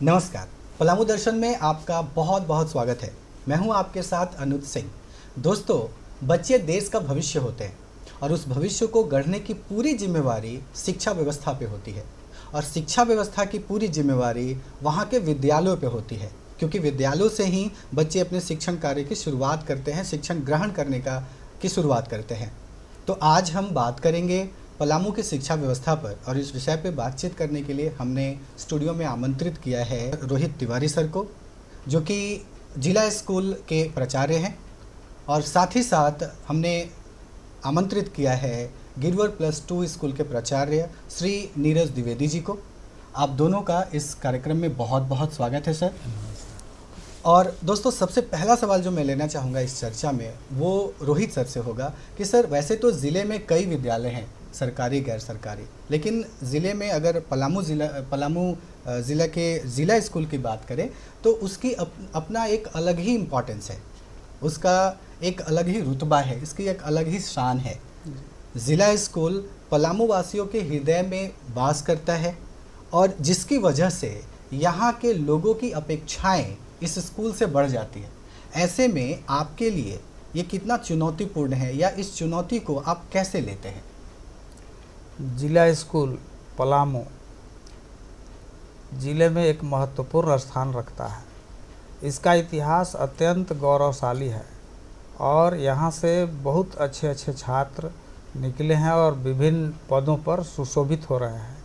नमस्कार। पलामू दर्शन में आपका बहुत बहुत स्वागत है। मैं हूं आपके साथ अनुज सिंह। दोस्तों, बच्चे देश का भविष्य होते हैं और उस भविष्य को गढ़ने की पूरी जिम्मेवारी शिक्षा व्यवस्था पे होती है और शिक्षा व्यवस्था की पूरी जिम्मेवारी वहां के विद्यालयों पे होती है, क्योंकि विद्यालयों से ही बच्चे अपने शिक्षण कार्य की शुरुआत करते हैं, शिक्षण ग्रहण करने की शुरुआत करते हैं। तो आज हम बात करेंगे पलामू की शिक्षा व्यवस्था पर, और इस विषय पर बातचीत करने के लिए हमने स्टूडियो में आमंत्रित किया है रोहित तिवारी सर को, जो कि जिला स्कूल के प्राचार्य हैं, और साथ ही साथ हमने आमंत्रित किया है गिरवर +2 स्कूल के प्राचार्य श्री नीरज द्विवेदी जी को। आप दोनों का इस कार्यक्रम में बहुत बहुत स्वागत है सर। और दोस्तों, सबसे पहला सवाल जो मैं लेना चाहूँगा इस चर्चा में वो रोहित सर से होगा कि सर, वैसे तो ज़िले में कई विद्यालय हैं, सरकारी गैर सरकारी, लेकिन ज़िले में अगर पलामू ज़िला के ज़िला स्कूल की बात करें तो उसकी अपना एक अलग ही इम्पोर्टेंस है, उसका एक अलग ही रुतबा है, इसकी एक अलग ही शान है। ज़िला स्कूल पलामू वासियों के हृदय में वास करता है और जिसकी वजह से यहाँ के लोगों की अपेक्षाएं इस स्कूल से बढ़ जाती है। ऐसे में आपके लिए ये कितना चुनौतीपूर्ण है, या इस चुनौती को आप कैसे लेते हैं? जिला स्कूल पलामू जिले में एक महत्वपूर्ण स्थान रखता है। इसका इतिहास अत्यंत गौरवशाली है और यहाँ से बहुत अच्छे अच्छे छात्र निकले हैं और विभिन्न पदों पर सुशोभित हो रहे हैं।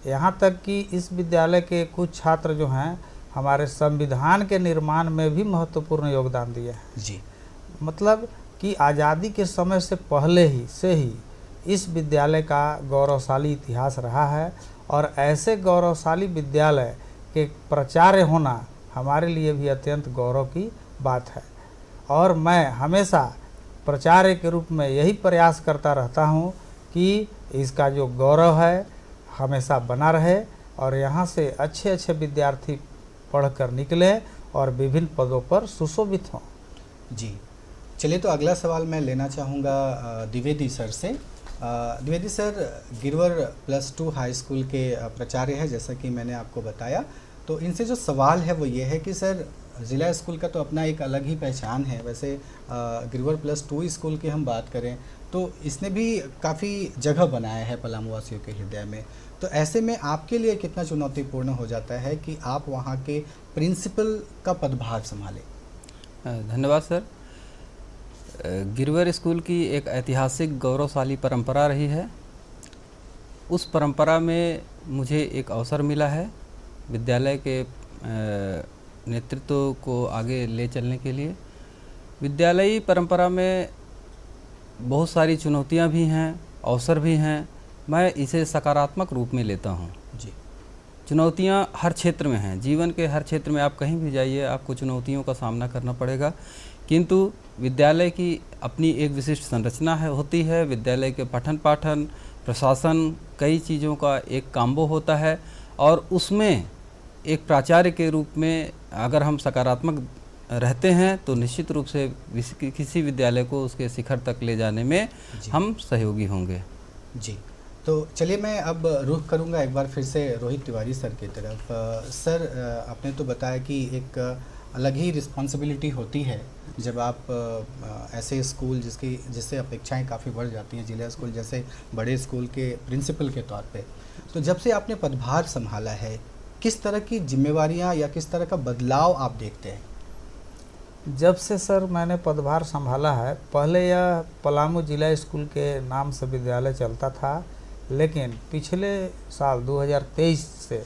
यहाँ तक कि इस विद्यालय के कुछ छात्र जो हैं हमारे संविधान के निर्माण में भी महत्वपूर्ण योगदान दिए हैं जी। मतलब कि आज़ादी के समय से पहले ही इस विद्यालय का गौरवशाली इतिहास रहा है और ऐसे गौरवशाली विद्यालय के प्राचार्य होना हमारे लिए भी अत्यंत गौरव की बात है। और मैं हमेशा प्राचार्य के रूप में यही प्रयास करता रहता हूँ कि इसका जो गौरव है हमेशा बना रहे और यहाँ से अच्छे अच्छे विद्यार्थी पढ़कर निकलें और विभिन्न पदों पर सुशोभित हों। जी, चलिए, तो अगला सवाल मैं लेना चाहूँगा द्विवेदी सर से। Dwivedi sir Girwar +2 high school के प्राचार्य हैं, जैसा कि मैंने आपको बताया। तो इनसे जो सवाल है वो ये है कि सर, ज़िला स्कूल का तो अपना एक अलग ही पहचान है। वैसे गिरवर +2 स्कूल की हम बात करें तो इसने भी काफ़ी जगह बनाया है पलामू वासियों के हृदय में। तो ऐसे में आपके लिए कितना चुनौतीपूर्ण हो जाता है कि आप वहाँ के प्रिंसिपल का पदभार संभालें? धन्यवाद सर। गिरवर स्कूल की एक ऐतिहासिक गौरवशाली परंपरा रही है। उस परंपरा में मुझे एक अवसर मिला है विद्यालय के नेतृत्व को आगे ले चलने के लिए। विद्यालयी परंपरा में बहुत सारी चुनौतियां भी हैं, अवसर भी हैं। मैं इसे सकारात्मक रूप में लेता हूं। जी। चुनौतियां हर क्षेत्र में हैं, जीवन के हर क्षेत्र में आप कहीं भी जाइए आपको चुनौतियों का सामना करना पड़ेगा, किंतु विद्यालय की अपनी एक विशिष्ट संरचना होती है। विद्यालय के पठन पाठन, प्रशासन, कई चीज़ों का एक काम्बो होता है और उसमें एक प्राचार्य के रूप में अगर हम सकारात्मक रहते हैं तो निश्चित रूप से किसी विद्यालय को उसके शिखर तक ले जाने में हम सहयोगी होंगे। जी, तो चलिए, मैं अब रुख करूंगा एक बार फिर से रोहित तिवारी सर की तरफ। सर, आपने तो बताया कि एक अलग ही रिस्पॉन्सिबिलिटी होती है जब आप ऐसे स्कूल जिससे अपेक्षाएं काफ़ी बढ़ जाती हैं, जिला स्कूल जैसे बड़े स्कूल के प्रिंसिपल के तौर पे। तो जब से आपने पदभार संभाला है, किस तरह की जिम्मेवारियां या किस तरह का बदलाव आप देखते हैं? जब से सर मैंने पदभार संभाला है, पहले यह पलामू जिला स्कूल के नाम से विद्यालय चलता था, लेकिन पिछले साल 2023 से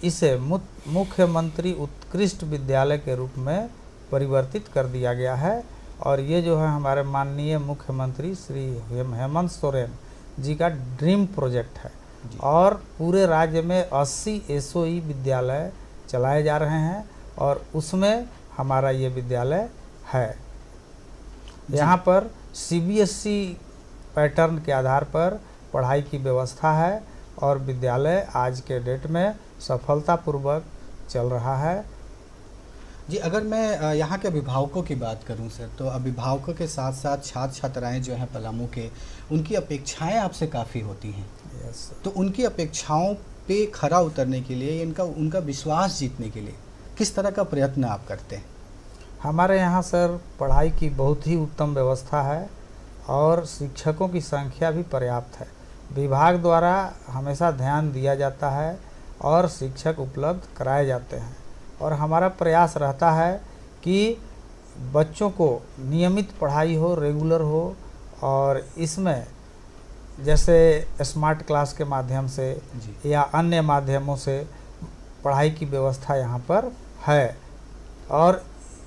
इसे मुख्यमंत्री उत्कृष्ट विद्यालय के रूप में परिवर्तित कर दिया गया है। और ये जो है हमारे माननीय मुख्यमंत्री श्री हेमंत सोरेन जी का ड्रीम प्रोजेक्ट है और पूरे राज्य में 80 SOE विद्यालय चलाए जा रहे हैं और उसमें हमारा ये विद्यालय है। यहाँ पर CBSE पैटर्न के आधार पर पढ़ाई की व्यवस्था है और विद्यालय आज के डेट में सफलतापूर्वक चल रहा है। जी, अगर मैं यहाँ के अभिभावकों की बात करूँ सर, तो अभिभावकों के साथ साथ छात्र छात्राएँ जो हैं पलामू के, उनकी अपेक्षाएं आपसे काफ़ी होती हैं। यस। तो उनकी अपेक्षाओं पे खरा उतरने के लिए, इनका उनका विश्वास जीतने के लिए किस तरह का प्रयत्न आप करते हैं? हमारे यहाँ सर पढ़ाई की बहुत ही उत्तम व्यवस्था है और शिक्षकों की संख्या भी पर्याप्त है। विभाग द्वारा हमेशा ध्यान दिया जाता है और शिक्षक उपलब्ध कराए जाते हैं और हमारा प्रयास रहता है कि बच्चों को नियमित पढ़ाई हो, रेगुलर हो, और इसमें जैसे स्मार्ट क्लास के माध्यम से या अन्य माध्यमों से पढ़ाई की व्यवस्था यहाँ पर है। और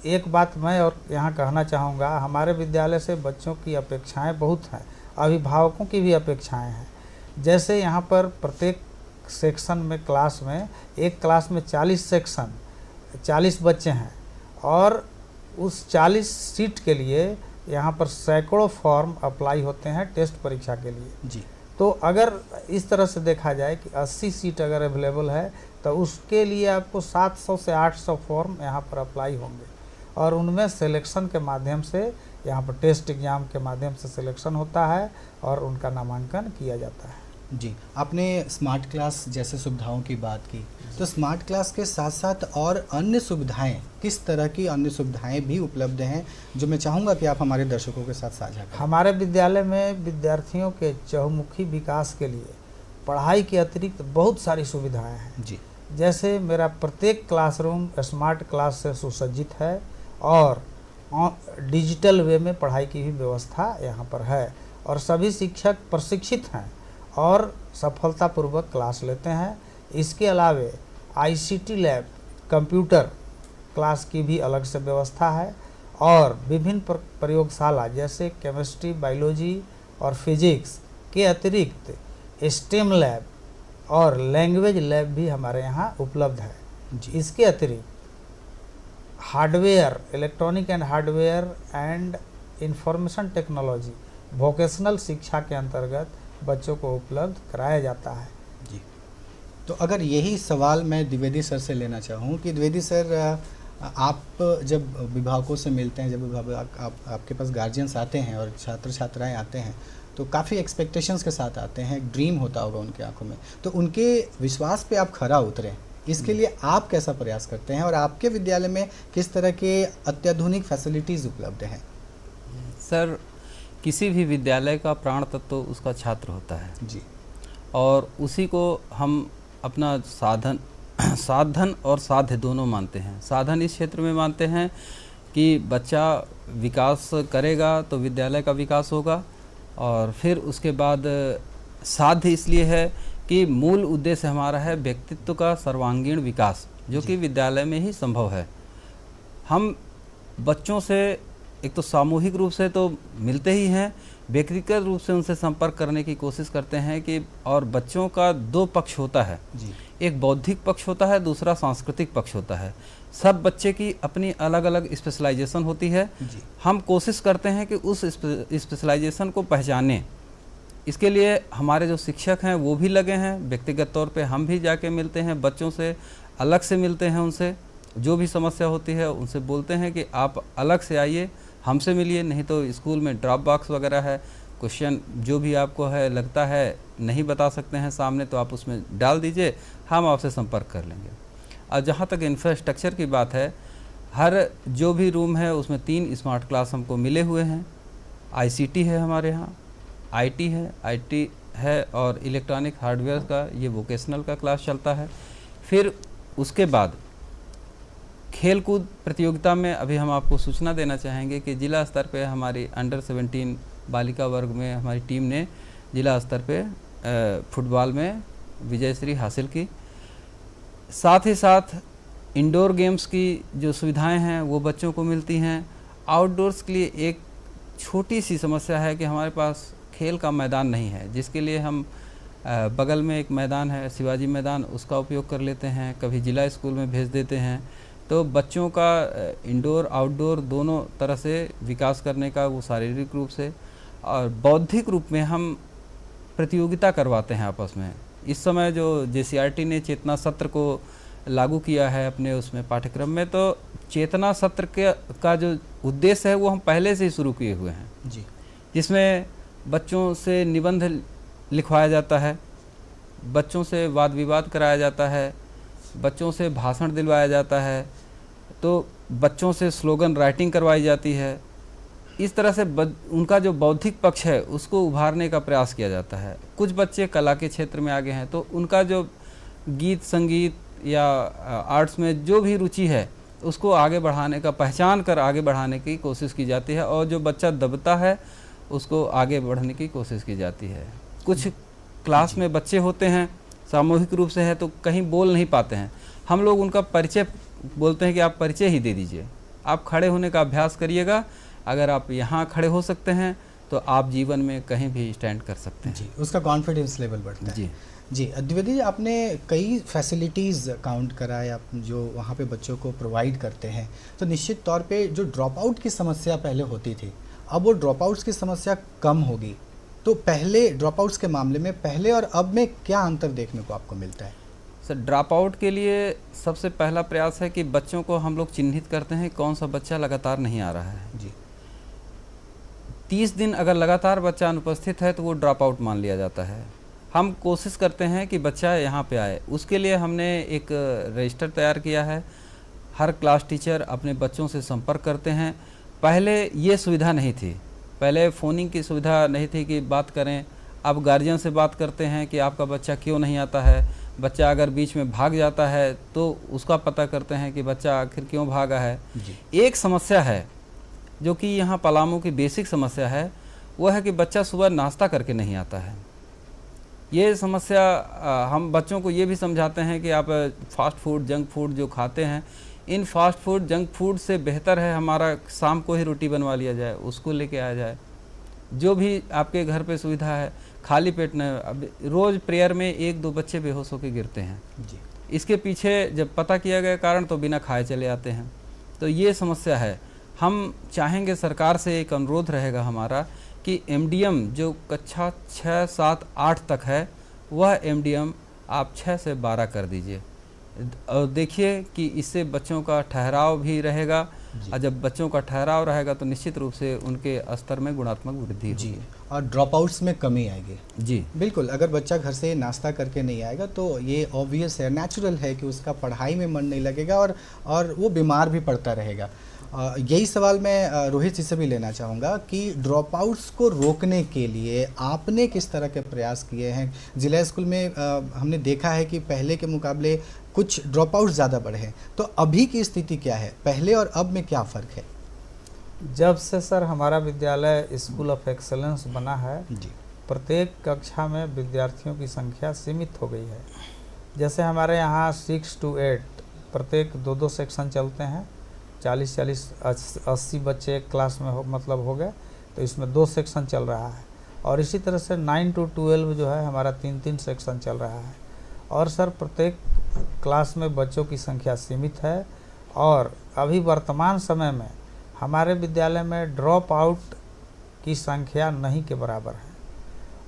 एक बात मैं और यहाँ कहना चाहूँगा, हमारे विद्यालय से बच्चों की अपेक्षाएं बहुत हैं, अभिभावकों की भी अपेक्षाएं हैं। जैसे यहाँ पर प्रत्येक सेक्शन में, क्लास में, एक क्लास में 40 सेक्शन, 40 बच्चे हैं और उस 40 सीट के लिए यहाँ पर सैकड़ों फॉर्म अप्लाई होते हैं टेस्ट परीक्षा के लिए जी। तो अगर इस तरह से देखा जाए कि 80 सीट अगर अवेलेबल है तो उसके लिए आपको 700 से 800 फॉर्म यहाँ पर अप्लाई होंगे और उनमें सिलेक्शन के माध्यम से, यहाँ पर टेस्ट एग्ज़ाम के माध्यम से सिलेक्शन होता है और उनका नामांकन किया जाता है। जी, आपने स्मार्ट क्लास जैसे सुविधाओं की बात की, तो स्मार्ट क्लास के साथ साथ और अन्य सुविधाएं, किस तरह की अन्य सुविधाएं भी उपलब्ध हैं जो मैं चाहूँगा कि आप हमारे दर्शकों के साथ साझा करें? हमारे विद्यालय में विद्यार्थियों के चहुमुखी विकास के लिए पढ़ाई के अतिरिक्त बहुत सारी सुविधाएं हैं जी। जैसे मेरा प्रत्येक क्लासरूम स्मार्ट क्लास से सुसज्जित है और डिजिटल वे में पढ़ाई की भी व्यवस्था यहाँ पर है और सभी शिक्षक प्रशिक्षित हैं और सफलतापूर्वक क्लास लेते हैं। इसके अलावे ICT लैब, कंप्यूटर क्लास की भी अलग से व्यवस्था है और विभिन्न प्रयोगशाला जैसे केमिस्ट्री, बायोलॉजी और फिजिक्स के अतिरिक्त STEM लैब और लैंग्वेज लैब भी हमारे यहाँ उपलब्ध है जी। इसके अतिरिक्त hardware, electronic and hardware and information technology vocational शिक्षा के अंतर्गत बच्चों को उपलब्ध कराया जाता है जी। तो अगर यही सवाल मैं द्विवेदी सर से लेना चाहूँ कि द्विवेदी सर, आप जब विभागों से मिलते हैं, जब आपके पास गार्जियंस आते हैं और छात्र छात्राएं आते हैं तो काफ़ी एक्सपेक्टेशंस के साथ आते हैं, एक ड्रीम होता होगा उनकी आंखों में, तो उनके विश्वास पे आप खरा उतरें, इसके लिए आप कैसा प्रयास करते हैं और आपके विद्यालय में किस तरह के अत्याधुनिक फैसिलिटीज़ उपलब्ध हैं? सर, किसी भी विद्यालय का प्राण तत्व तो उसका छात्र होता है जी, और उसी को हम अपना साधन और साध्य दोनों मानते हैं। साधन इस क्षेत्र में मानते हैं कि बच्चा विकास करेगा तो विद्यालय का विकास होगा, और फिर उसके बाद साध्य इसलिए है कि मूल उद्देश्य हमारा है व्यक्तित्व का सर्वांगीण विकास, जो कि विद्यालय में ही संभव है। हम बच्चों से एक तो सामूहिक रूप से तो मिलते ही हैं, व्यक्तिगत रूप से उनसे संपर्क करने की कोशिश करते हैं कि, और बच्चों का दो पक्ष होता है जी। एक बौद्धिक पक्ष होता है, दूसरा सांस्कृतिक पक्ष होता है। सब बच्चे की अपनी अलग अलग स्पेशलाइजेशन होती है जी। हम कोशिश करते हैं कि उस स्पेशलाइजेशन को पहचानें। इसके लिए हमारे जो शिक्षक हैं वो भी लगे हैं, व्यक्तिगत तौर पे हम भी जाके मिलते हैं बच्चों से, अलग से मिलते हैं उनसे, जो भी समस्या होती है उनसे बोलते हैं कि आप अलग से आइए, हमसे मिलिए, नहीं तो स्कूल में ड्रॉप बॉक्स वगैरह है, क्वेश्चन जो भी आपको है लगता है नहीं बता सकते हैं सामने, तो आप उसमें डाल दीजिए, हम आपसे संपर्क कर लेंगे। और जहाँ तक इंफ्रास्ट्रक्चर की बात है, हर जो भी रूम है उसमें 3 स्मार्ट क्लास हमको मिले हुए हैं। ICT है हमारे यहाँ, IT है और इलेक्ट्रॉनिक हार्डवेयर का ये वोकेशनल का क्लास चलता है। फिर उसके बाद खेल कूद प्रतियोगिता में अभी हम आपको सूचना देना चाहेंगे कि जिला स्तर पे हमारी अंडर 17 बालिका वर्ग में हमारी टीम ने जिला स्तर पे फुटबॉल में विजयश्री हासिल की। साथ ही साथ इंडोर गेम्स की जो सुविधाएं हैं वो बच्चों को मिलती हैं। आउटडोर्स के लिए एक छोटी सी समस्या है कि हमारे पास खेल का मैदान नहीं है, जिसके लिए हम बगल में एक मैदान है शिवाजी मैदान, उसका उपयोग कर लेते हैं, कभी जिला स्कूल में भेज देते हैं। तो बच्चों का इंडोर आउटडोर दोनों तरह से विकास करने का, वो शारीरिक रूप से और बौद्धिक रूप में हम प्रतियोगिता करवाते हैं आपस में। इस समय जो JCRT ने चेतना सत्र को लागू किया है अपने उसमें पाठ्यक्रम में, तो चेतना सत्र का जो उद्देश्य है वो हम पहले से ही शुरू किए हुए हैं जी। जिसमें बच्चों से निबंध लिखवाया जाता है, बच्चों से वाद विवाद कराया जाता है, बच्चों से भाषण दिलवाया जाता है, तो बच्चों से स्लोगन राइटिंग करवाई जाती है। इस तरह से उनका जो बौद्धिक पक्ष है उसको उभारने का प्रयास किया जाता है। कुछ बच्चे कला के क्षेत्र में आगे हैं तो उनका जो गीत संगीत या आर्ट्स में जो भी रुचि है उसको आगे बढ़ाने का, पहचान कर आगे बढ़ाने की कोशिश की जाती है, और जो बच्चा दबता है उसको आगे बढ़ने की कोशिश की जाती है। कुछ क्लास में बच्चे होते हैं, सामूहिक रूप से है तो कहीं बोल नहीं पाते हैं, हम लोग उनका परिचय बोलते हैं कि आप परिचय ही दे दीजिए, आप खड़े होने का अभ्यास करिएगा, अगर आप यहाँ खड़े हो सकते हैं तो आप जीवन में कहीं भी स्टैंड कर सकते हैं। जी, उसका कॉन्फिडेंस लेवल बढ़ता है। जी जी, द्विवेदी जी, आपने कई फैसिलिटीज़ काउंट करा है आप जो वहाँ पे बच्चों को प्रोवाइड करते हैं, तो निश्चित तौर पे जो ड्रॉप आउट की समस्या पहले होती थी, अब वो ड्रॉप आउट्स की समस्या कम होगी, तो पहले ड्रॉप आउट्स के मामले में पहले और अब में क्या अंतर देखने को आपको मिलता है? सर, ड्रॉप आउट के लिए सबसे पहला प्रयास है कि बच्चों को हम लोग चिन्हित करते हैं कौन सा बच्चा लगातार नहीं आ रहा है। जी, 30 दिन अगर लगातार बच्चा अनुपस्थित है तो वो ड्रॉप आउट मान लिया जाता है। हम कोशिश करते हैं कि बच्चा यहाँ पे आए, उसके लिए हमने एक रजिस्टर तैयार किया है। हर क्लास टीचर अपने बच्चों से संपर्क करते हैं। पहले ये सुविधा नहीं थी, पहले फ़ोनिंग की सुविधा नहीं थी कि बात करें। अब गार्जियन से बात करते हैं कि आपका बच्चा क्यों नहीं आता है। बच्चा अगर बीच में भाग जाता है तो उसका पता करते हैं कि बच्चा आखिर क्यों भागा है। एक समस्या है जो कि यहाँ पलामू की बेसिक समस्या है, वो है कि बच्चा सुबह नाश्ता करके नहीं आता है। ये समस्या हम बच्चों को ये भी समझाते हैं कि आप फास्ट फूड, जंक फूड जो खाते हैं, इन फास्ट फूड, जंक फूड से बेहतर है हमारा शाम को ही रोटी बनवा लिया जाए, उसको लेके आया जाए। जो भी आपके घर पे सुविधा है, खाली पेट न, अब रोज़ प्रेयर में 1-2 बच्चे बेहोश होकर गिरते हैं जी, इसके पीछे जब पता किया गया कारण तो बिना खाए चले आते हैं। तो ये समस्या है। हम चाहेंगे, सरकार से एक अनुरोध रहेगा हमारा कि एमडीएम जो कक्षा 6, 7, 8 तक है, वह एमडीएम आप 6 से 12 कर दीजिए, और देखिए कि इससे बच्चों का ठहराव भी रहेगा, और जब बच्चों का ठहराव रहेगा तो निश्चित रूप से उनके स्तर में गुणात्मक वृद्धि होगी। जी, और ड्रॉप आउट्स में कमी आएगी। जी बिल्कुल, अगर बच्चा घर से नाश्ता करके नहीं आएगा तो ये ऑब्वियस है, नेचुरल है कि उसका पढ़ाई में मन नहीं लगेगा और वो बीमार भी पड़ता रहेगा। यही सवाल मैं रोहित जी से भी लेना चाहूँगा कि ड्रॉप आउट्स को रोकने के लिए आपने किस तरह के प्रयास किए हैं? जिला स्कूल में हमने देखा है कि पहले के मुकाबले कुछ ड्रॉप आउट्स ज़्यादा बढ़े हैं, तो अभी की स्थिति क्या है, पहले और अब में क्या फ़र्क है? जब से सर हमारा विद्यालय स्कूल ऑफ एक्सेलेंस बना है, जी, प्रत्येक कक्षा में विद्यार्थियों की संख्या सीमित हो गई है। जैसे हमारे यहाँ 6 to 8 प्रत्येक 2-2 सेक्शन चलते हैं, 40-80 बच्चे एक क्लास में हो गए, तो इसमें 2 सेक्शन चल रहा है। और इसी तरह से 9 to 12 जो है हमारा 3-3 सेक्शन चल रहा है। और सर प्रत्येक क्लास में बच्चों की संख्या सीमित है, और अभी वर्तमान समय में हमारे विद्यालय में ड्रॉप आउट की संख्या नहीं के बराबर है,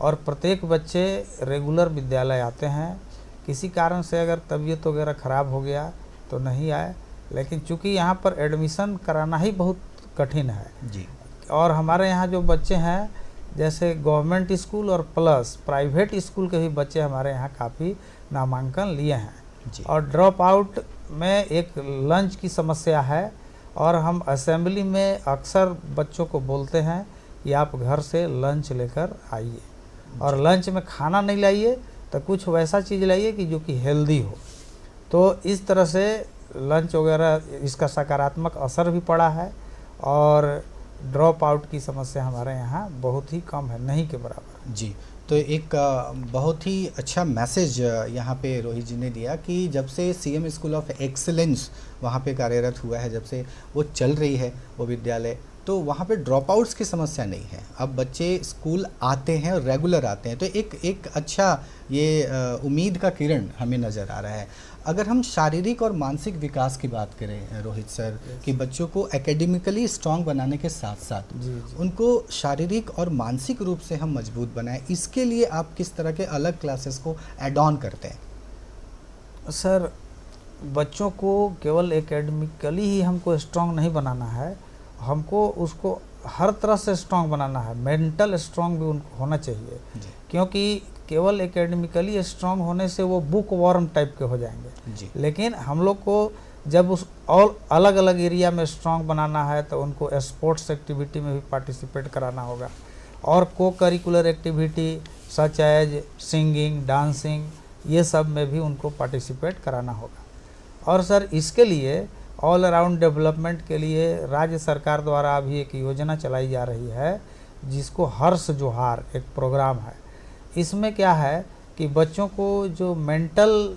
और प्रत्येक बच्चे रेगुलर विद्यालय आते हैं। किसी कारण से अगर तबीयत वगैरह ख़राब हो गया तो नहीं आए, लेकिन चूंकि यहाँ पर एडमिशन कराना ही बहुत कठिन है जी, और हमारे यहाँ जो बच्चे हैं, जैसे गवर्नमेंट स्कूल और प्लस प्राइवेट स्कूल के भी बच्चे हमारे यहाँ काफ़ी नामांकन लिए हैं जी, और ड्रॉप आउट में एक लंच की समस्या है। और हम असेंबली में अक्सर बच्चों को बोलते हैं कि आप घर से लंच लेकर आइए, और लंच में खाना नहीं लाइए तो कुछ वैसा चीज़ लाइए कि जो कि हेल्दी हो। तो इस तरह से लंच वगैरह इसका सकारात्मक असर भी पड़ा है, और ड्रॉप आउट की समस्या हमारे यहाँ बहुत ही कम है, नहीं के बराबर। जी, तो एक बहुत ही अच्छा मैसेज यहाँ पे रोहित जी ने दिया कि जब से सीएम स्कूल ऑफ एक्सीलेंस वहाँ पे कार्यरत हुआ है, जब से वो चल रही है वो विद्यालय, तो वहाँ पे ड्रॉप आउट्स की समस्या नहीं है। अब बच्चे स्कूल आते हैं और रेगुलर आते हैं, तो एक अच्छा ये उम्मीद का किरण हमें नज़र आ रहा है। अगर हम शारीरिक और मानसिक विकास की बात करें रोहित सर, कि बच्चों को एकेडमिकली स्ट्रांग बनाने के साथ साथ उनको शारीरिक और मानसिक रूप से हम मजबूत बनाएं, इसके लिए आप किस तरह के अलग क्लासेस को ऐड ऑन करते हैं? सर, बच्चों को केवल एकेडमिकली ही हमको स्ट्रांग नहीं बनाना है, हमको उसको हर तरह से स्ट्रांग बनाना है, मेंटल स्ट्रांग भी उनको होना चाहिए, क्योंकि केवल एकेडमिकली स्ट्रांग होने से वो बुक वार्म टाइप के हो जाएंगे। लेकिन हम लोग को जब उस और अलग अलग एरिया में स्ट्रांग बनाना है तो उनको स्पोर्ट्स एक्टिविटी में भी पार्टिसिपेट कराना होगा, और co curricular activity such as singing, dancing, ये सब में भी उनको पार्टिसिपेट कराना होगा। और सर इसके लिए ऑल अराउंड डेवलपमेंट के लिए राज्य सरकार द्वारा अभी एक योजना चलाई जा रही है जिसको हर्ष जोहार एक प्रोग्राम है। इसमें क्या है कि बच्चों को जो मेंटल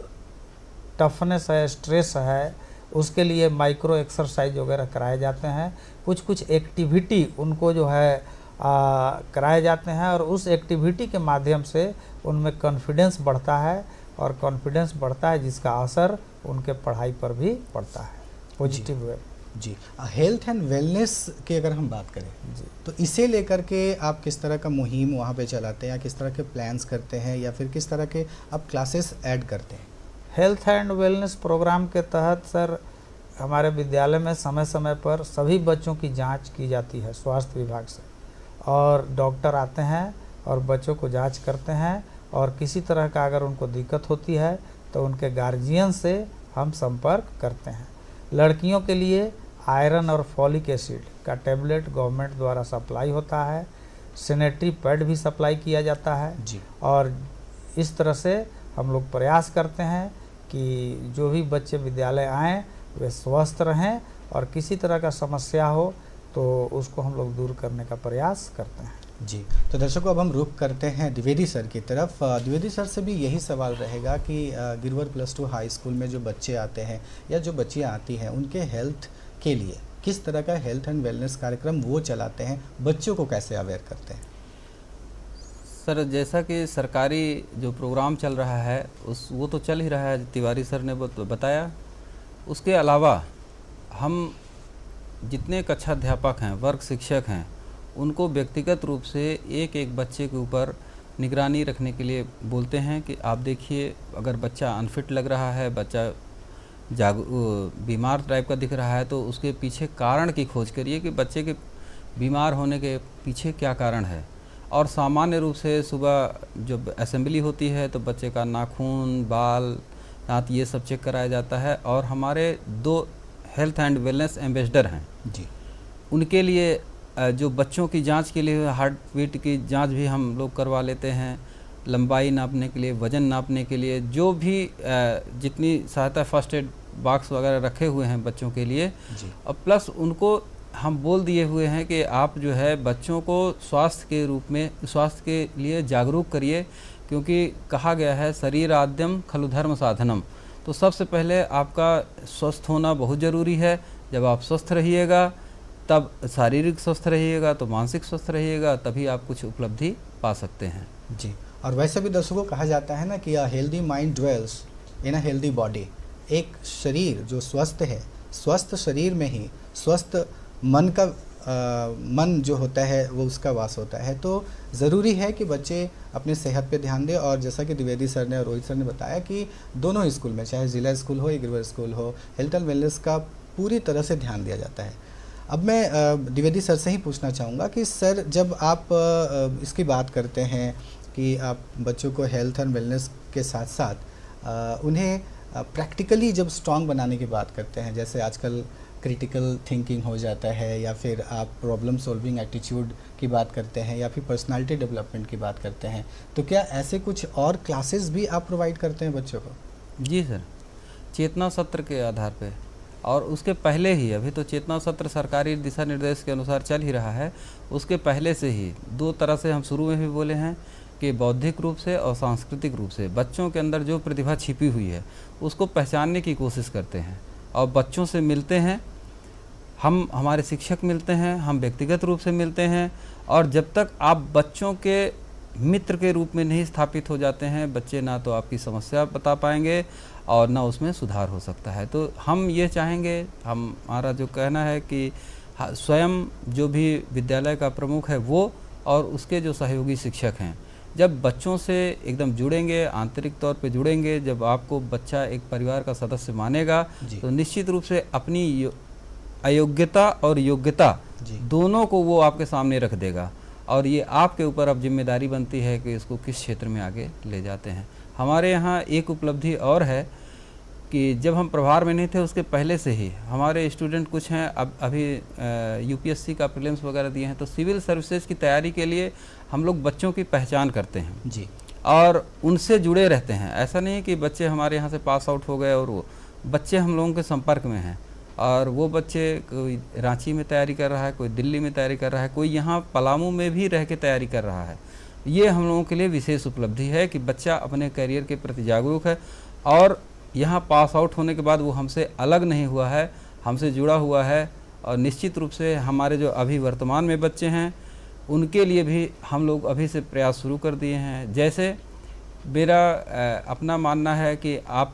टफनेस है, स्ट्रेस है, उसके लिए माइक्रो एक्सरसाइज वगैरह कराए जाते हैं, कुछ एक्टिविटी उनको जो है कराए जाते हैं, और उस एक्टिविटी के माध्यम से उनमें कॉन्फिडेंस बढ़ता है, और कॉन्फिडेंस बढ़ता है जिसका असर उनके पढ़ाई पर भी पड़ता है पॉजिटिव वे। जी, हेल्थ एंड वेलनेस की अगर हम बात करें जी, तो इसे लेकर के आप किस तरह का मुहिम वहाँ पे चलाते हैं, या किस तरह के प्लान्स करते हैं, या फिर किस तरह के आप क्लासेस ऐड करते हैं? हेल्थ एंड वेलनेस प्रोग्राम के तहत सर हमारे विद्यालय में समय समय पर सभी बच्चों की जांच की जाती है स्वास्थ्य विभाग से, और डॉक्टर आते हैं और बच्चों को जांच करते हैं, और किसी तरह का अगर उनको दिक्कत होती है तो उनके गार्जियन से हम संपर्क करते हैं। लड़कियों के लिए आयरन और फॉलिक एसिड का टैबलेट गवर्नमेंट द्वारा सप्लाई होता है, सैनिटरी पैड भी सप्लाई किया जाता है जी। और इस तरह से हम लोग प्रयास करते हैं कि जो भी बच्चे विद्यालय आएँ वे स्वस्थ रहें, और किसी तरह का समस्या हो तो उसको हम लोग दूर करने का प्रयास करते हैं। जी, तो दर्शकों अब हम रुख करते हैं द्विवेदी सर की तरफ। द्विवेदी सर से भी यही सवाल रहेगा कि गिरवर +2 हाई स्कूल में जो बच्चे आते हैं या जो बच्चियाँ आती हैं, उनके हेल्थ के लिए किस तरह का हेल्थ एंड वेलनेस कार्यक्रम वो चलाते हैं, बच्चों को कैसे अवेयर करते हैं? सर जैसा कि सरकारी जो प्रोग्राम चल रहा है वो तो चल ही रहा है, तिवारी सर ने बताया। उसके अलावा हम जितने कक्षाध्यापक हैं, वर्ग शिक्षक हैं, उनको व्यक्तिगत रूप से एक एक बच्चे के ऊपर निगरानी रखने के लिए बोलते हैं कि आप देखिए, अगर बच्चा अनफिट लग रहा है, बच्चा बीमार टाइप का दिख रहा है, तो उसके पीछे कारण की खोज करिए कि बच्चे के बीमार होने के पीछे क्या कारण है। और सामान्य रूप से सुबह जब असेंबली होती है तो बच्चे का नाखून, बाल, दांत ये सब चेक कराया जाता है। और हमारे 2 हेल्थ एंड वेलनेस एम्बेसडर हैं जी, उनके लिए जो बच्चों की जांच के लिए हार्ट बीट की जांच भी हम लोग करवा लेते हैं, लंबाई नापने के लिए, वज़न नापने के लिए, जो भी जितनी सहायता, फर्स्ट एड बॉक्स वगैरह रखे हुए हैं बच्चों के लिए। और प्लस उनको हम बोल दिए हुए हैं कि आप जो है बच्चों को स्वास्थ्य के रूप में, स्वास्थ्य के लिए जागरूक करिए, क्योंकि कहा गया है शरीर आद्यम खलु धर्म साधनम। तो सबसे पहले आपका स्वस्थ होना बहुत ज़रूरी है। जब आप स्वस्थ रहिएगा तब शारीरिक स्वस्थ रहिएगा, तो मानसिक स्वस्थ रहिएगा, तभी आप कुछ उपलब्धि पा सकते हैं। जी, और वैसे भी दर्शकों कहा जाता है ना कि a healthy mind dwells in a healthy body. एक शरीर जो स्वस्थ है, स्वस्थ शरीर में ही स्वस्थ मन का मन जो होता है वो उसका वास होता है। तो ज़रूरी है कि बच्चे अपने सेहत पे ध्यान दें, और जैसा कि द्विवेदी सर ने और रोहित सर ने बताया कि दोनों स्कूल में, चाहे जिला स्कूल हो या गिरवर स्कूल हो, हेल्थ एंड वेलनेस का पूरी तरह से ध्यान दिया जाता है। अब मैं द्विवेदी सर से ही पूछना चाहूँगा कि सर जब आप इसकी बात करते हैं कि आप बच्चों को हेल्थ एंड वेलनेस के साथ साथ उन्हें प्रैक्टिकली जब स्ट्रॉन्ग बनाने की बात करते हैं, जैसे आजकल क्रिटिकल थिंकिंग हो जाता है, या फिर आप प्रॉब्लम सॉल्विंग एटीट्यूड की बात करते हैं, या फिर पर्सनालिटी डेवलपमेंट की बात करते हैं, तो क्या ऐसे कुछ और क्लासेस भी आप प्रोवाइड करते हैं बच्चों को? जी सर, चेतना सत्र के आधार पे, और उसके पहले ही, अभी तो चेतना सत्र सरकारी दिशा निर्देश के अनुसार चल ही रहा है, उसके पहले से ही 2 तरह से हम शुरू में भी बोले हैं कि बौद्धिक रूप से और सांस्कृतिक रूप से बच्चों के अंदर जो प्रतिभा छिपी हुई है उसको पहचानने की कोशिश करते हैं, और बच्चों से मिलते हैं। हम, हमारे शिक्षक मिलते हैं, हम व्यक्तिगत रूप से मिलते हैं, और जब तक आप बच्चों के मित्र के रूप में नहीं स्थापित हो जाते हैं, बच्चे ना तो आपकी समस्या बता पाएंगे और ना उसमें सुधार हो सकता है। तो हम ये चाहेंगे, हमारा जो कहना है कि स्वयं जो भी विद्यालय का प्रमुख है वो और उसके जो सहयोगी शिक्षक हैं, जब बच्चों से एकदम जुड़ेंगे, आंतरिक तौर पे जुड़ेंगे, जब आपको बच्चा एक परिवार का सदस्य मानेगा, तो निश्चित रूप से अपनी अयोग्यता और योग्यता जी। दोनों को वो आपके सामने रख देगा, और ये आपके ऊपर अब जिम्मेदारी बनती है कि इसको किस क्षेत्र में आगे ले जाते हैं। हमारे यहाँ एक उपलब्धि और है कि जब हम प्रभार में नहीं थे उसके पहले से ही हमारे स्टूडेंट कुछ हैं, अब अभी यूपीएससी का प्रीलिम्स वगैरह दिए हैं, तो सिविल सर्विसेज की तैयारी के लिए हम लोग बच्चों की पहचान करते हैं जी, और उनसे जुड़े रहते हैं। ऐसा नहीं कि बच्चे हमारे यहाँ से पास आउट हो गए और वो बच्चे हम लोगों के संपर्क में हैं, और वो बच्चे कोई रांची में तैयारी कर रहा है, कोई दिल्ली में तैयारी कर रहा है, कोई यहाँ पलामू में भी रह के तैयारी कर रहा है। ये हम लोगों के लिए विशेष उपलब्धि है कि बच्चा अपने करियर के प्रति जागरूक है, और यहाँ पास आउट होने के बाद वो हमसे अलग नहीं हुआ है, हमसे जुड़ा हुआ है। और निश्चित रूप से हमारे जो अभी वर्तमान में बच्चे हैं उनके लिए भी हम लोग अभी से प्रयास शुरू कर दिए हैं। जैसे मेरा अपना मानना है कि आप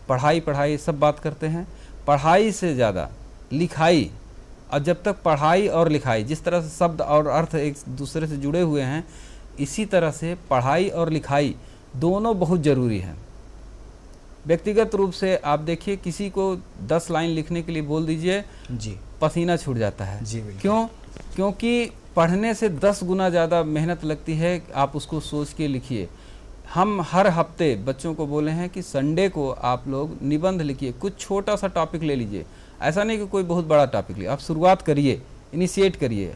पढ़ाई सब बात करते हैं, पढ़ाई से ज़्यादा लिखाई, और जब तक पढ़ाई और लिखाई जिस तरह से शब्द और अर्थ एक दूसरे से जुड़े हुए हैं, इसी तरह से पढ़ाई और लिखाई दोनों बहुत ज़रूरी है। व्यक्तिगत रूप से आप देखिए, किसी को 10 लाइन लिखने के लिए बोल दीजिए जी, पसीना छूट जाता है। जी, बिल्कुल। क्यों? क्योंकि पढ़ने से 10 गुना ज़्यादा मेहनत लगती है। आप उसको सोच के लिखिए। हम हर हफ्ते बच्चों को बोले हैं कि संडे को आप लोग निबंध लिखिए, कुछ छोटा सा टॉपिक ले लीजिए। ऐसा नहीं कि कोई बहुत बड़ा टॉपिक ले, आप शुरुआत करिए, इनिशिएट करिए,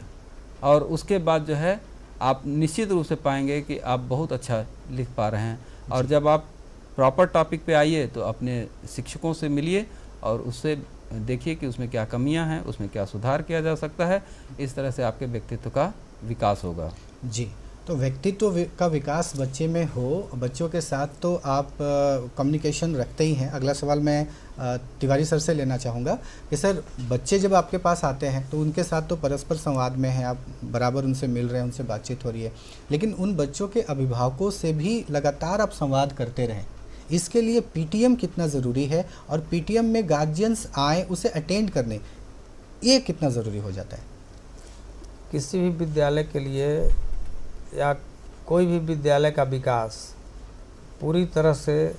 और उसके बाद जो है आप निश्चित रूप से पाएंगे कि आप बहुत अच्छा लिख पा रहे हैं। और जब आप प्रॉपर टॉपिक पे आइए तो अपने शिक्षकों से मिलिए और उससे देखिए कि उसमें क्या कमियां हैं, उसमें क्या सुधार किया जा सकता है। इस तरह से आपके व्यक्तित्व का विकास होगा। जी, तो व्यक्तित्व का विकास बच्चे में हो, बच्चों के साथ तो आप कम्युनिकेशन रखते ही हैं। अगला सवाल मैं तिवारी सर से लेना चाहूँगा कि सर, बच्चे जब आपके पास आते हैं तो उनके साथ तो परस्पर संवाद में हैं, आप बराबर उनसे मिल रहे हैं, उनसे बातचीत हो रही है, लेकिन उन बच्चों के अभिभावकों से भी लगातार आप संवाद करते रहें। इसके लिए पीटीएम कितना ज़रूरी है, और पीटीएम में गार्जियंस आए उसे अटेंड करने, ये कितना ज़रूरी हो जाता है? किसी भी विद्यालय के लिए या कोई भी विद्यालय का विकास पूरी तरह से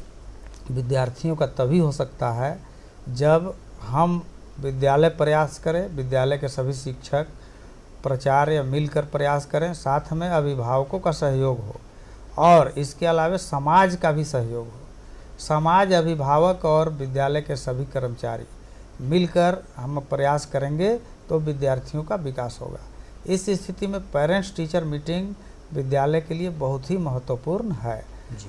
विद्यार्थियों का तभी हो सकता है जब हम विद्यालय प्रयास करें, विद्यालय के सभी शिक्षक प्राचार्य मिलकर प्रयास करें, साथ में अभिभावकों का सहयोग हो, और इसके अलावा समाज का भी सहयोग हो। समाज, अभिभावक और विद्यालय के सभी कर्मचारी मिलकर हम प्रयास करेंगे तो विद्यार्थियों का विकास होगा। इस स्थिति में पेरेंट्स टीचर मीटिंग विद्यालय के लिए बहुत ही महत्वपूर्ण है,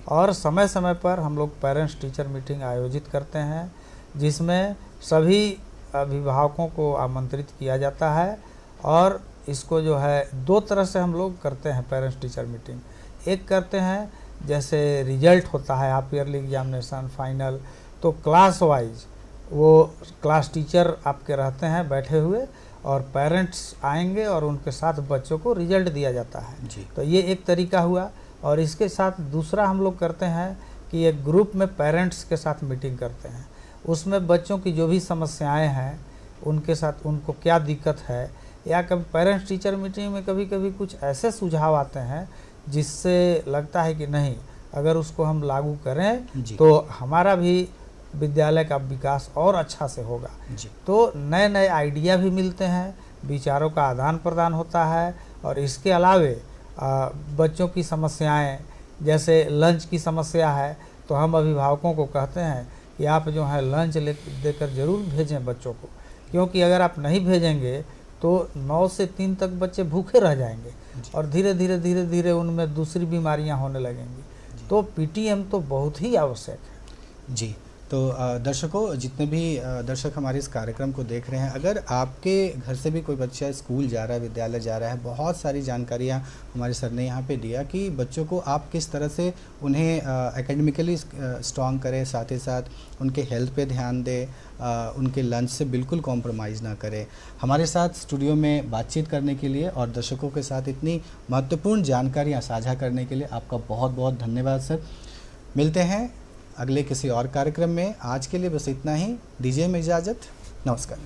और समय समय पर हम लोग पेरेंट्स टीचर मीटिंग आयोजित करते हैं, जिसमें सभी अभिभावकों को आमंत्रित किया जाता है। और इसको जो है 2 तरह से हम लोग करते हैं पेरेंट्स टीचर मीटिंग। एक करते हैं जैसे रिजल्ट होता है हाफ ईयरली एग्जामिनेशन, फाइनल, तो क्लास वाइज वो क्लास टीचर आपके रहते हैं बैठे हुए, और पेरेंट्स आएंगे और उनके साथ बच्चों को रिजल्ट दिया जाता है जी। तो ये एक तरीका हुआ। और इसके साथ दूसरा हम लोग करते हैं कि एक ग्रुप में पेरेंट्स के साथ मीटिंग करते हैं, उसमें बच्चों की जो भी समस्याएं हैं उनके साथ, उनको क्या दिक्कत है, या कभी पेरेंट्स टीचर मीटिंग में कभी कभी कुछ ऐसे सुझाव आते हैं जिससे लगता है कि नहीं, अगर उसको हम लागू करें तो हमारा भी विद्यालय का विकास और अच्छा से होगा। तो नए नए आइडिया भी मिलते हैं, विचारों का आदान प्रदान होता है। और इसके अलावे बच्चों की समस्याएं, जैसे लंच की समस्या है, तो हम अभिभावकों को कहते हैं कि आप जो है लंच देकर ज़रूर भेजें बच्चों को, क्योंकि अगर आप नहीं भेजेंगे तो 9 से 3 तक बच्चे भूखे रह जाएंगे और धीरे धीरे उनमें दूसरी बीमारियां होने लगेंगी। तो पीटीएम तो बहुत ही आवश्यक है। जी, तो दर्शकों, जितने भी दर्शक हमारे इस कार्यक्रम को देख रहे हैं, अगर आपके घर से भी कोई बच्चा स्कूल जा रहा है, विद्यालय जा रहा है, बहुत सारी जानकारियाँ हमारे सर ने यहाँ पे दिया कि बच्चों को आप किस तरह से उन्हें एकेडमिकली स्ट्रॉन्ग करें, साथ ही साथ उनके हेल्थ पे ध्यान दें, उनके लंच से बिल्कुल कॉम्प्रोमाइज़ ना करें। हमारे साथ स्टूडियो में बातचीत करने के लिए और दर्शकों के साथ इतनी महत्वपूर्ण जानकारियाँ साझा करने के लिए आपका बहुत बहुत धन्यवाद सर। मिलते हैं अगले किसी और कार्यक्रम में। आज के लिए बस इतना ही, दीजिए हमें इजाज़त। नमस्कार।